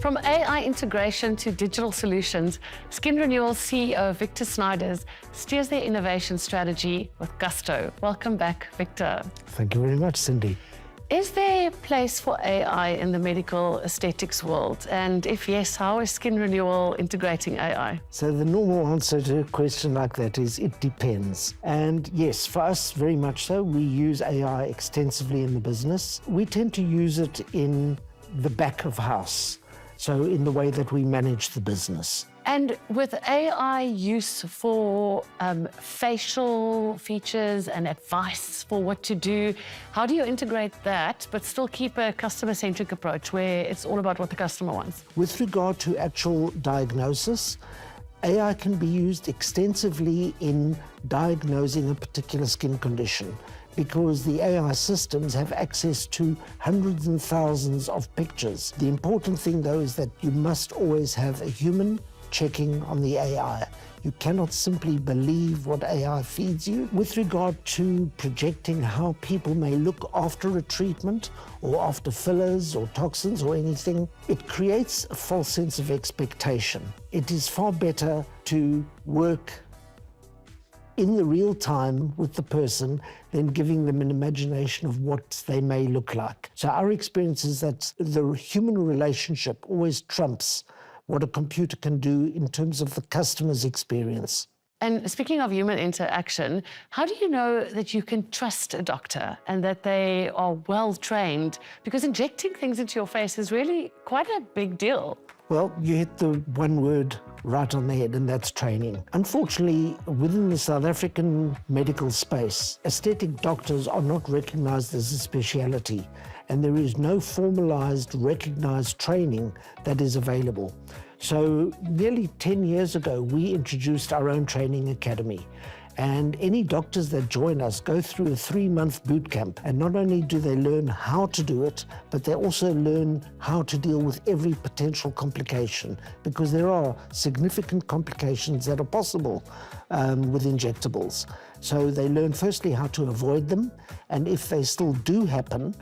From AI integration to digital solutions, Skin Renewal CEO Victor Snyders steers their innovation strategy with gusto. Welcome back, Victor. Thank you very much, Cindy. Is there a place for AI in the medical aesthetics world? And if yes, how is Skin Renewal integrating AI? So the normal answer to a question like that is it depends. And yes, for us, very much so. We use AI extensively in the business. We tend to use it in the back of house, so in the way that we manage the business. And with AI use for facial features and advice for what to do, how do you integrate that but still keep a customer-centric approach where it's all about what the customer wants? With regard to actual diagnosis, AI can be used extensively in diagnosing a particular skin condition, because the AI systems have access to hundreds and thousands of pictures. The important thing, though, is that you must always have a human checking on the AI. You cannot simply believe what AI feeds you. With regard to projecting how people may look after a treatment or after fillers or toxins or anything, it creates a false sense of expectation. It is far better to work in the real time with the person than giving them an imagination of what they may look like. So our experience is that the human relationship always trumps what a computer can do in terms of the customer's experience. And speaking of human interaction, how do you know that you can trust a doctor and that they are well trained? Because injecting things into your face is really quite a big deal. Well, you hit the one word right on the head, and that's training. Unfortunately, within the South African medical space, aesthetic doctors are not recognized as a speciality, and there is no formalized, recognized training that is available. So nearly 10 years ago, we introduced our own training academy. And any doctors that join us go through a 3-month boot camp. And not only do they learn how to do it, but they also learn how to deal with every potential complication, because there are significant complications that are possible with injectables. So they learn firstly how to avoid them, and if they still do happen,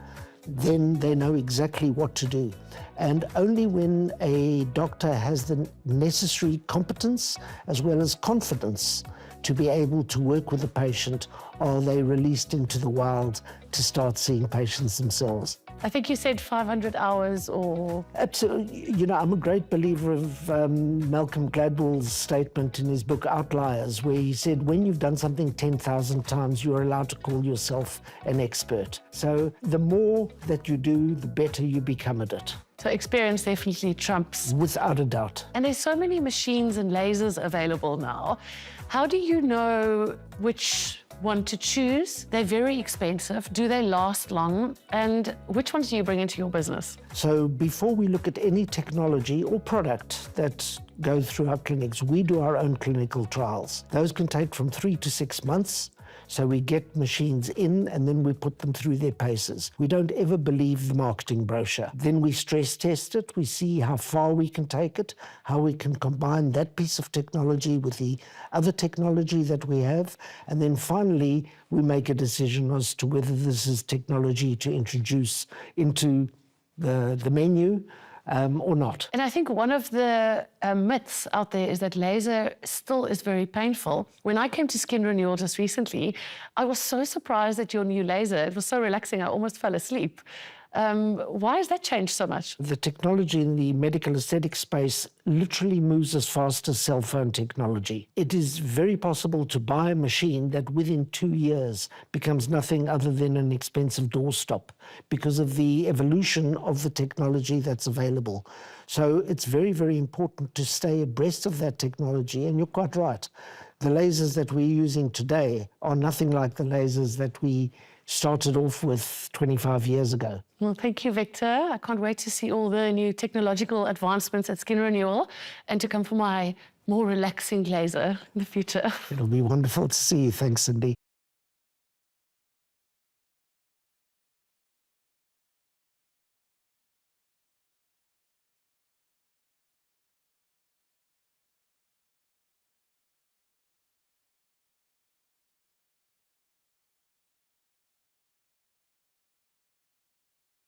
then they know exactly what to do. And only when a doctor has the necessary competence as well as confidence to be able to work with the patient are they released into the wild to start seeing patients themselves. I think you said 500 hours or... Absolutely. You know, I'm a great believer of Malcolm Gladwell's statement in his book Outliers, where he said, when you've done something 10,000 times, you're allowed to call yourself an expert. So the more that you do, the better you become at it. So experience definitely trumps. Without a doubt. And there's so many machines and lasers available now. How do you know which one to choose? They're very expensive. Do they last long? And which ones do you bring into your business? So before we look at any technology or product that goes through our clinics, we do our own clinical trials. Those can take from 3 to 6 months. So we get machines in and then we put them through their paces. We don't ever believe the marketing brochure. Then we stress test it. We see how far we can take it, how we can combine that piece of technology with the other technology that we have. And then finally, we make a decision as to whether this is technology to introduce into the menu or not. And I think one of the myths out there is that laser still is very painful. When I came to Skin Renewal just recently, I was so surprised at your new laser. It was so relaxing, I almost fell asleep. Why has that changed so much? The technology in the medical aesthetic space literally moves as fast as cell phone technology. It is very possible to buy a machine that within 2 years becomes nothing other than an expensive doorstop because of the evolution of the technology that's available. So it's very, very important to stay abreast of that technology, and you're quite right. The lasers that we're using today are nothing like the lasers that we started off with 25 years ago. Well, thank you, Victor. I can't wait to see all the new technological advancements at Skin Renewal and to come for my more relaxing laser in the future. It'll be wonderful to see you. Thanks, Cindy.